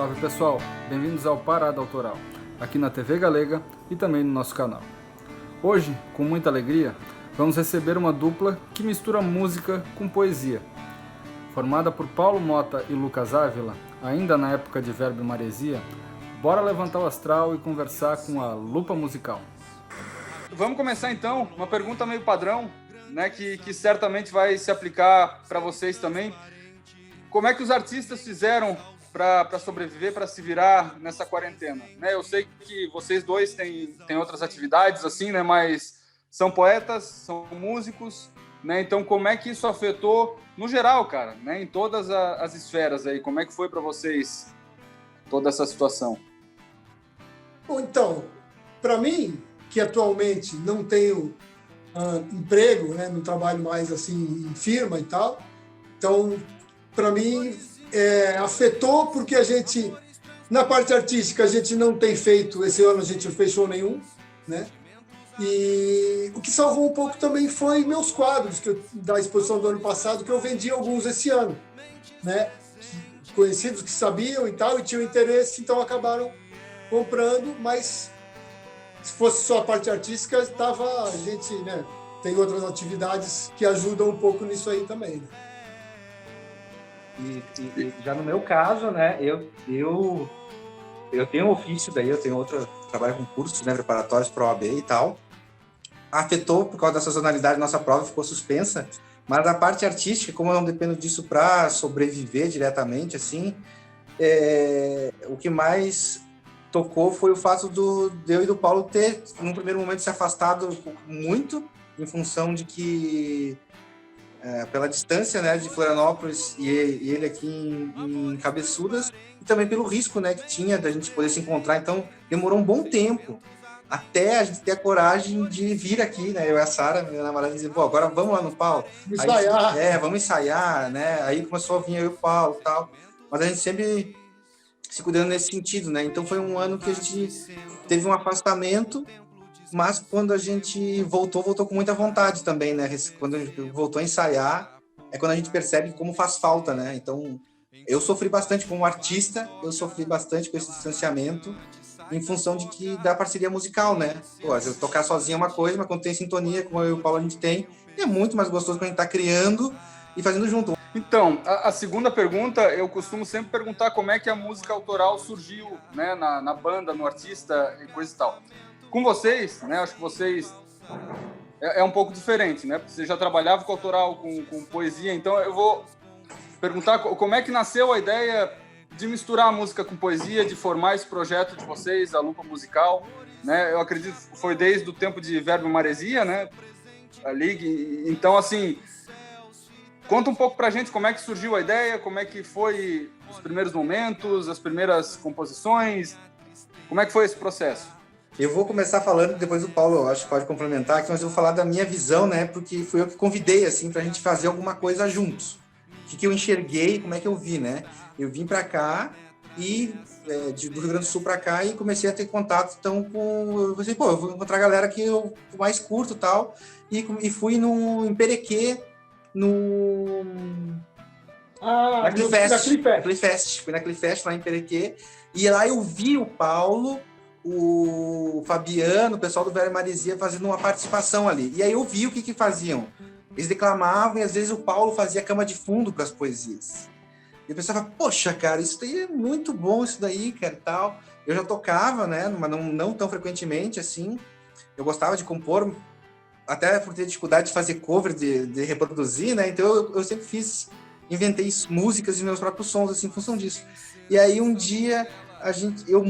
Salve pessoal, bem-vindos ao Parada Autoral, aqui na TV Galega e também no nosso canal. Hoje, com muita alegria, vamos receber uma dupla que mistura música com poesia. Formada por Paulo Mota e Lucas Ávila, ainda na época de Verbo e Maresia, bora levantar o astral e conversar com a Lupa Musical. Vamos começar então, uma pergunta meio padrão, né, que certamente vai se aplicar para vocês também. Como é que os artistas fizeram para sobreviver, para se virar nessa quarentena? Né, eu sei que vocês dois têm outras atividades, assim, né, mas são poetas, são músicos, né, então como é que isso afetou, no geral, cara, né, em todas as esferas aí? Como é que foi para vocês toda essa situação? Bom, então, para mim, que atualmente não tenho emprego, né, não trabalho mais assim em firma e tal, então, para mim, afetou porque a gente, na parte artística, a gente não tem feito, esse ano a gente não fez show nenhum, né? E o que salvou um pouco também foi meus quadros da exposição do ano passado, que eu vendi alguns esse ano, né? Conhecidos que sabiam e tal, e tinham interesse, então acabaram comprando, mas se fosse só a parte artística, a gente, né, tem outras atividades que ajudam um pouco nisso aí também, né? E já no meu caso, né, eu tenho um ofício daí, eu tenho outro, trabalho com cursos, né, preparatórios para a OAB e tal. Afetou por causa da sazonalidade, nossa prova ficou suspensa, mas a parte artística, como eu não dependo disso para sobreviver diretamente, assim, o que mais tocou foi o fato de eu e do Paulo ter, num primeiro momento, se afastado muito, em função de que pela distância, né, de Florianópolis e ele aqui em Cabeçudas, e também pelo risco, né, que tinha da gente poder se encontrar. Então, demorou um bom tempo até a gente ter a coragem de vir aqui, né, eu e a Sara, minha namorada, dizer, pô, agora vamos lá no Paulo. Ensaiar. Vamos ensaiar, né, aí começou a vir eu e o Paulo e tal, mas a gente sempre se cuidando nesse sentido, né, então foi um ano que a gente teve um afastamento, mas quando a gente voltou com muita vontade também, né? Quando a gente voltou a ensaiar, é quando a gente percebe como faz falta, né? Então, eu sofri bastante como artista, eu sofri bastante com esse distanciamento, em função da parceria musical, né? Pô, eu tocar sozinho é uma coisa, mas quando tem sintonia, como eu e o Paulo a gente tem, é muito mais gostoso quando a gente tá criando e fazendo junto. Então, a segunda pergunta, eu costumo sempre perguntar como é que a música autoral surgiu, né, na banda, no artista e coisa e tal. Com vocês, né, acho que vocês é um pouco diferente, né, porque você já trabalhava com autoral, com poesia, então eu vou perguntar como é que nasceu a ideia de misturar a música com poesia, de formar esse projeto de vocês, a Lupa Musical, né, eu acredito que foi desde o tempo de Verbo e Maresia, né, ali, então assim, conta um pouco pra gente como é que surgiu a ideia, como é que foi os primeiros momentos, as primeiras composições, como é que foi esse processo? Eu vou começar falando, depois o Paulo, acho que pode complementar aqui, mas eu vou falar da minha visão, né? Porque fui eu que convidei, assim, pra gente fazer alguma coisa juntos. O que eu enxerguei, como é que eu vi, né? Eu vim pra cá e do Rio Grande do Sul pra cá e comecei a ter contato, então, eu pensei, pô, eu vou encontrar a galera que eu mais curto e tal, e fui em Perequê, na Clifest. Fui na Clifest, lá em Perequê, e lá eu vi o Paulo, o Fabiano, o pessoal do Velho Maresia fazendo uma participação ali. E aí eu vi o que faziam. Eles declamavam e às vezes o Paulo fazia cama de fundo para as poesias. E eu pensava, poxa, cara, isso daí é muito bom, isso daí, cara, e tal. Eu já tocava, né, mas não tão frequentemente assim. Eu gostava de compor, até por ter dificuldade de fazer cover, de reproduzir, né, então eu sempre inventei músicas e meus próprios sons, assim, em função disso. E aí um dia eu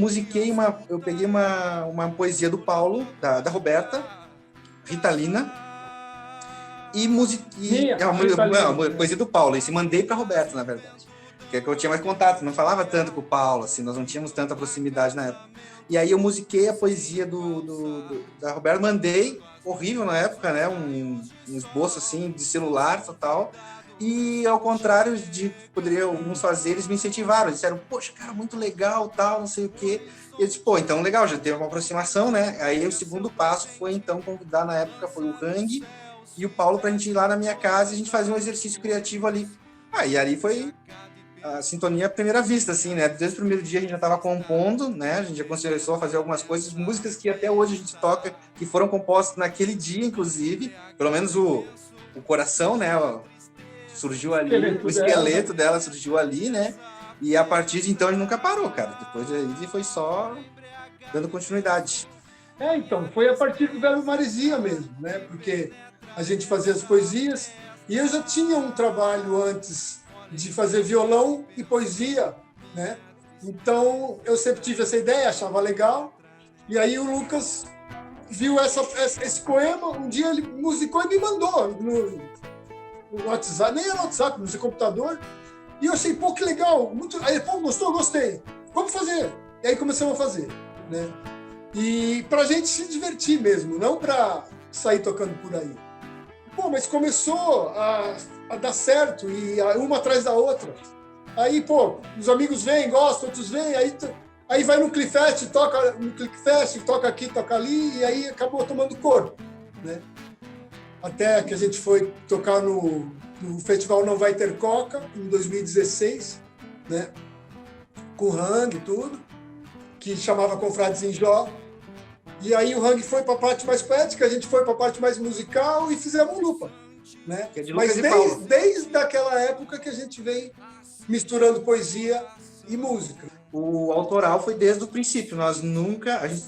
peguei uma poesia do Paulo, da Roberta, Ritalina, uma poesia do Paulo, e mandei para Roberta, na verdade, que é que eu tinha mais contato, não falava tanto com o Paulo, assim, nós não tínhamos tanta proximidade na época. E aí eu musiquei a poesia da Roberta, mandei, horrível na época, né, um esboço assim de celular total. E ao contrário de que poderiam alguns fazer, eles me incentivaram, eles disseram, poxa, cara, muito legal, tal, não sei o quê. E eu disse, pô, então legal, já teve uma aproximação, né? Aí o segundo passo foi, então, convidar, na época, foi o Hang e o Paulo pra gente ir lá na minha casa e a gente fazer um exercício criativo ali. E ali foi a sintonia à primeira vista, assim, né? Desde o primeiro dia a gente já estava compondo, né? A gente já começou a fazer algumas coisas, músicas que até hoje a gente toca, que foram compostas naquele dia, inclusive, pelo menos o coração, né? Surgiu ali, o esqueleto dela surgiu ali, né? E a partir de então a gente nunca parou, cara. Depois aí foi só dando continuidade. Então, foi a partir do Verbo Maresia mesmo, né? Porque a gente fazia as poesias e eu já tinha um trabalho antes de fazer violão e poesia, né? Então, eu sempre tive essa ideia, achava legal. E aí o Lucas viu esse poema, um dia ele musicou e me mandou no WhatsApp, nem era no WhatsApp, no seu computador. E eu achei, pô, que legal. Muito... Aí, pô, gostou? Gostei. Vamos fazer. E aí começamos a fazer, né? E pra gente se divertir mesmo, não pra sair tocando por aí. Pô, mas começou a dar certo, e uma atrás da outra. Aí, pô, os amigos vêm, gostam, outros vêm, aí vai no Clickfest, toca no Clickfest, toca aqui, toca ali, e aí acabou tomando corpo, né? Até que a gente foi tocar no Festival Não Vai Ter Coca, em 2016, né? Com o Hang e tudo, que chamava Confrades em Jó. E aí o Hang foi para a parte mais poética, a gente foi para a parte mais musical e fizemos um Lupa, né? Mas desde aquela época que a gente vem misturando poesia e música. O autoral foi desde o princípio. Nós nunca... A gente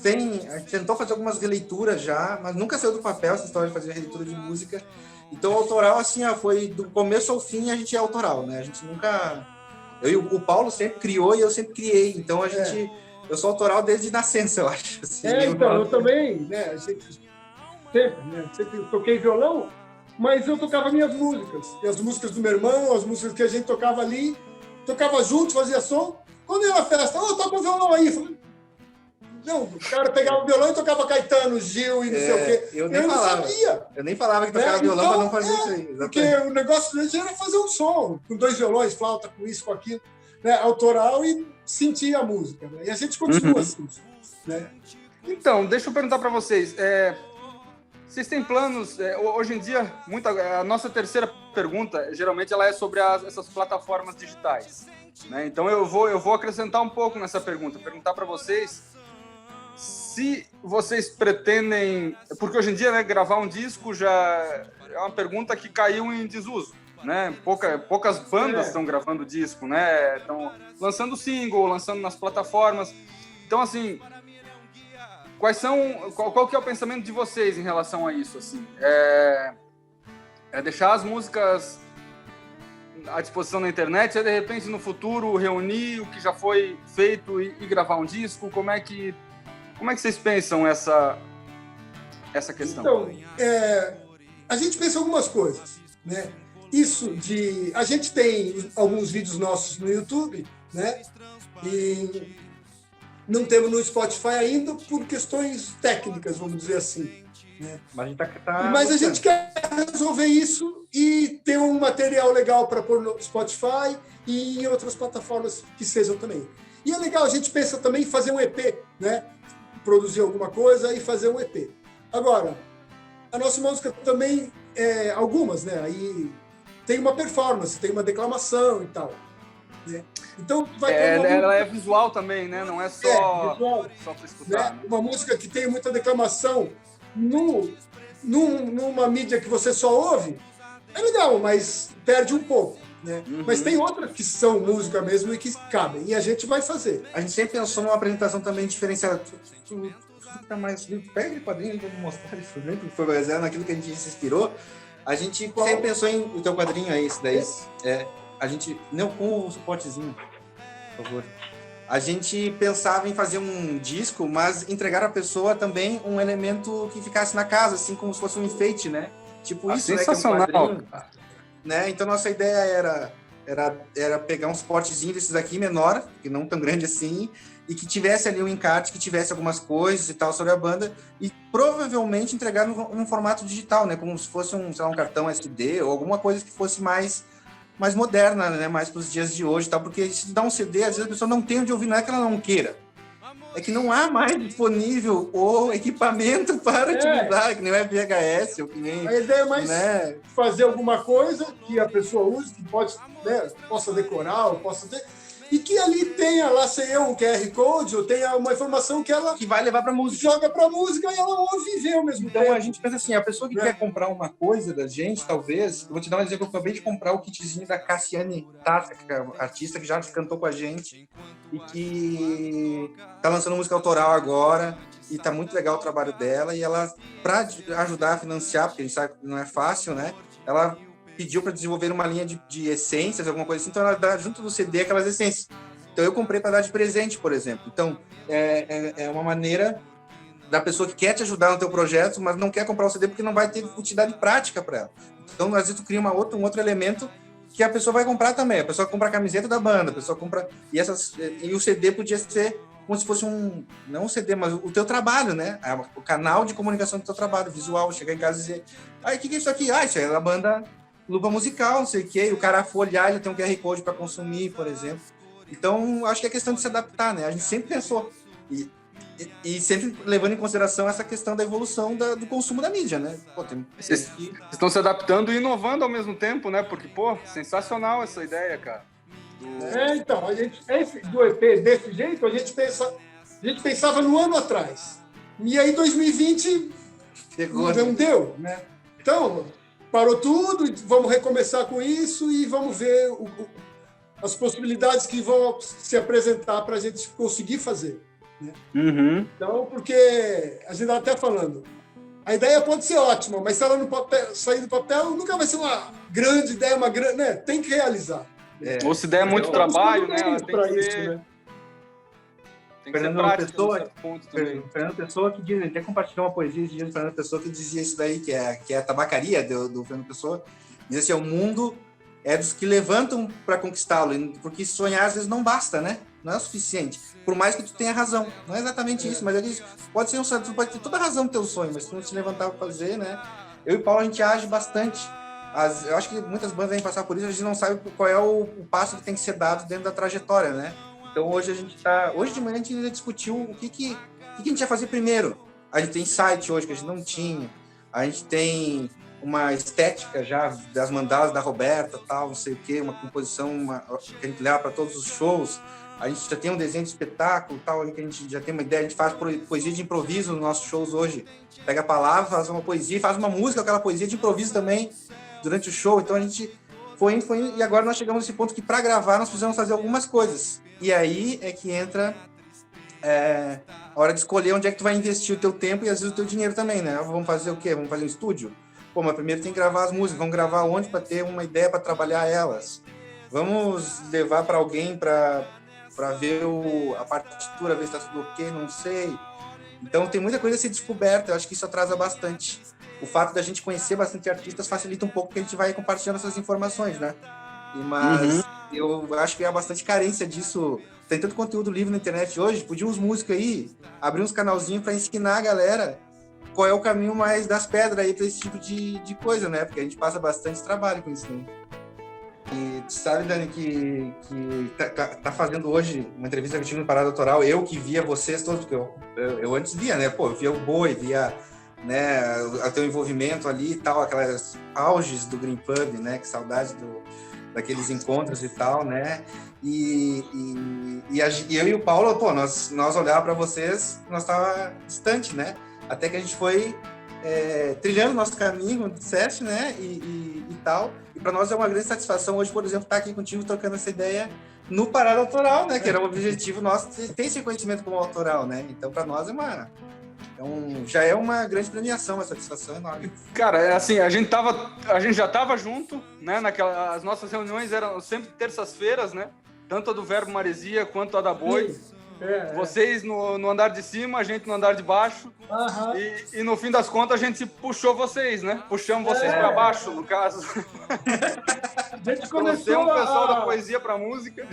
tentou fazer algumas releituras já, mas nunca saiu do papel essa história de fazer releitura de música. Então o autoral, assim, foi do começo ao fim, a gente é autoral, né? A gente nunca... O Paulo sempre criou e eu sempre criei. Então a gente... Eu sou autoral desde nascença, eu acho. Assim, então, eu também, né? Sempre toquei violão, mas eu tocava minhas músicas. E as músicas do meu irmão, as músicas que a gente tocava ali, tocava junto, fazia som. Quando ia na festa, toca um violão aí. Falei, não, o cara pegava o violão e tocava Caetano, Gil e não sei o quê. Eu não sabia. Eu nem falava que tocava violão, então, mas não fazia isso aí. Porque o negócio da gente era fazer um som, com 2 violões, flauta, com isso, com aquilo, né? Autoral e sentir a música. Né? E a gente continua assim. Né? Então, deixa eu perguntar para vocês. Vocês têm planos? Hoje em dia, a nossa terceira pergunta, geralmente, ela é sobre essas plataformas digitais. Né? Então, eu vou acrescentar um pouco nessa pergunta. Perguntar para vocês se vocês pretendem... Porque hoje em dia, né, gravar um disco já é uma pergunta que caiu em desuso. Né? Poucas bandas estão gravando disco, né? Estão lançando single, lançando nas plataformas. Então, assim, qual que é o pensamento de vocês em relação a isso? Assim? É deixar as músicas à disposição na internet, de repente, no futuro, reunir o que já foi feito e gravar um disco? Como é que vocês pensam essa questão? Então, a gente pensa algumas coisas, né? A gente tem alguns vídeos nossos no YouTube, né? E não temos no Spotify ainda por questões técnicas, vamos dizer assim. Né? Mas a gente quer resolver isso e ter um material legal para pôr no Spotify e em outras plataformas que sejam também. E é legal, a gente pensa também em fazer um EP, né? Produzir alguma coisa e fazer um EP. Agora, a nossa música também, algumas, né? Aí tem uma performance, tem uma declamação e tal. Né? Então vai ter ela é visual também, né? Não é só para escutar. Né? Uma música que tem muita declamação numa mídia que você só ouve, é legal, mas perde um pouco. Né? Uhum. Mas tem outras que são música mesmo e que cabem, e a gente vai fazer. A gente sempre pensou numa apresentação também diferenciada. Tu tá mais... Pega o quadrinho pra mostrar isso, né? Foi baseado naquilo que a gente se inspirou. A gente sempre pensou em... O teu quadrinho é esse daí? A gente... Não, com o suportezinho, por favor. A gente pensava em fazer um disco, mas entregar à pessoa também um elemento que ficasse na casa, assim, como se fosse um enfeite, né? Tipo isso, né? Que é um quadrinho, né? Então, nossa ideia era pegar um suportezinho desses aqui, menor, que não tão grande assim, e que tivesse ali um encarte, que tivesse algumas coisas e tal sobre a banda, e provavelmente entregar num formato digital, né? Como se fosse um cartão SD ou alguma coisa que fosse mais moderna, né? Mais para os dias de hoje e tal, porque se dá um CD, às vezes a pessoa não tem onde ouvir, não é que ela não queira. é que não há mais disponível o equipamento para utilizar, que nem é VHS, ou que nem... A ideia é mais né? fazer alguma coisa que a pessoa use, que pode, né, possa decorar, ou possa ter... E que ali tenha, lá sei eu, um QR Code, ou tenha uma informação que ela Que vai levar para música. joga para música e ela ouve e vê ao mesmo Então tempo. a gente pensa assim, a pessoa que quer comprar uma coisa da gente, talvez, eu vou te dar um exemplo, eu acabei de comprar o kitzinho da Cassiane Tassa, que é uma artista que já cantou com a gente e que tá lançando música autoral agora e tá muito legal o trabalho dela, e ela, para ajudar a financiar, porque a gente sabe que não é fácil, né? Ela pediu para desenvolver uma linha de essências, alguma coisa assim, então ela dá junto do CD aquelas essências. Então eu comprei para dar de presente, por exemplo. Então é uma maneira da pessoa que quer te ajudar no teu projeto, mas não quer comprar o CD porque não vai ter utilidade prática para ela. Então, às vezes, tu cria um outro elemento que a pessoa vai comprar também. A pessoa compra a camiseta da banda, a pessoa compra... E o CD podia ser como se fosse não um CD, mas o teu trabalho, né? O canal de comunicação do teu trabalho, visual. Chegar em casa e dizer, o que é isso aqui? Isso é da banda Lupa Musical, não sei o quê. E o cara for olhar, ele tem um QR Code para consumir, por exemplo. Então, acho que é questão de se adaptar, né? A gente sempre pensou... E sempre levando em consideração essa questão da evolução do consumo da mídia, né? Vocês estão se adaptando e inovando ao mesmo tempo, né? Porque, sensacional essa ideia, cara. Então, a gente, do EP desse jeito, a gente pensava no ano atrás. E aí, 2020, não deu, né? Então, parou tudo, vamos recomeçar com isso e vamos ver as possibilidades que vão se apresentar para a gente conseguir fazer. Né? Uhum. Então, porque a gente está até falando, a ideia pode ser ótima, mas se ela não sair do papel, nunca vai ser uma grande ideia, né? Tem que realizar. Ou se der muito trabalho, né? Ela tem que ser... Isso, né? Tem que ser prática num certo ponto também. Fernando Pessoa que diz, ele até compartilhou uma poesia esse dia do Fernando Pessoa que dizia isso daí, que é a tabacaria do Fernando Pessoa. Diz assim, o mundo é dos que levantam para conquistá-lo, porque sonhar às vezes não basta, né? Não é o suficiente. Por mais que tu tenha razão. Não é exatamente isso, mas ele diz, pode ser tu pode ter toda a razão no teu sonho, mas se tu não se levantar para fazer, né? Eu e o Paulo, a gente age bastante. Eu acho que muitas bandas vêm passar por isso, a gente não sabe qual é o passo que tem que ser dado dentro da trajetória, né? Então hoje hoje de manhã a gente discutiu o que a gente ia fazer primeiro. A gente tem site hoje que a gente não tinha. A gente tem uma estética já das mandalas da Roberta, tal, não sei o quê, uma composição que a gente leva para todos os shows. A gente já tem um desenho de espetáculo, tal, que a gente já tem uma ideia, a gente faz poesia de improviso nos nossos shows hoje. Pega a palavra, faz uma poesia, faz uma música, aquela poesia de improviso também durante o show. Então a gente foi indo, e agora nós chegamos nesse ponto que para gravar nós precisamos fazer algumas coisas. E aí é que entra a hora de escolher onde é que tu vai investir o teu tempo e às vezes o teu dinheiro também, né? Vamos fazer o quê? Vamos fazer um estúdio? Mas primeiro tem que gravar as músicas. Vamos gravar onde para ter uma ideia para trabalhar elas? Vamos levar para alguém para ver a partitura, ver se está tudo ok, não sei. Então tem muita coisa a ser descoberta, eu acho que isso atrasa bastante. O fato da gente conhecer bastante artistas facilita um pouco, porque a gente vai compartilhando essas informações, né? Mas eu acho que há bastante carência disso. Tem tanto conteúdo livre na internet hoje, podiam uns músicos aí abrir uns canalzinhos para ensinar a galera qual é o caminho mais das pedras aí para esse tipo de coisa, né? Porque a gente passa bastante trabalho com isso, né? E tu sabe, Dani, que tá fazendo hoje uma entrevista que eu tive no Parada Autoral, eu que via vocês todos, porque eu antes via, né? Eu via o Boi, via, né, o teu envolvimento ali e tal, aquelas auges do Green Pub, né? Que saudade daqueles encontros e tal, né? E eu e o Paulo, nós olhávamos para vocês, nós tava distante, né? Até que a gente foi trilhando o nosso caminho, como disseste, né? E tal. E para nós é uma grande satisfação hoje, por exemplo, estar aqui contigo trocando essa ideia no Parada Autoral, né? Que era um objetivo nosso, ter esse conhecimento como autoral, né? Então, para nós já é uma grande premiação, uma satisfação enorme. Cara, assim, a gente já estava junto, né? As nossas reuniões eram sempre terças-feiras, né? Tanto a do Verbo Maresia quanto a da Boi. Vocês no andar de cima, a gente no andar de baixo. E no fim das contas a gente puxou vocês, né? Puxamos vocês para baixo, no caso. A gente começou um pessoal da poesia para música.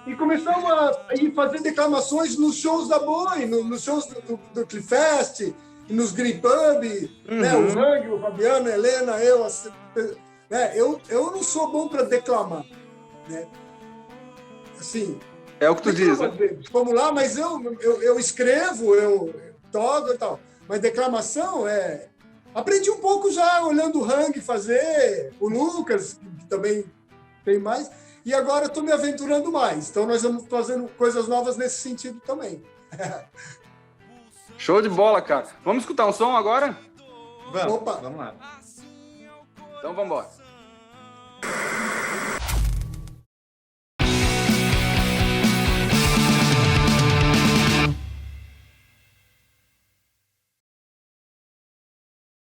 E começamos a ir fazer declamações nos shows da Boi, nos shows do Clifest, nos Green Pub, né? O Zang, o Fabiano, a Helena, eu. Né? Eu não sou bom para declamar, né? Assim... É o que tu diz, né? Vamos lá, mas eu escrevo, eu toco e tal. Mas declamação aprendi um pouco já, olhando o Hang fazer, o Lucas, que também tem mais, e agora estou me aventurando mais. Então nós vamos fazendo coisas novas nesse sentido também. Show de bola, cara. Vamos escutar um som agora? Vamos, Opa. vamos lá. Então vamos embora.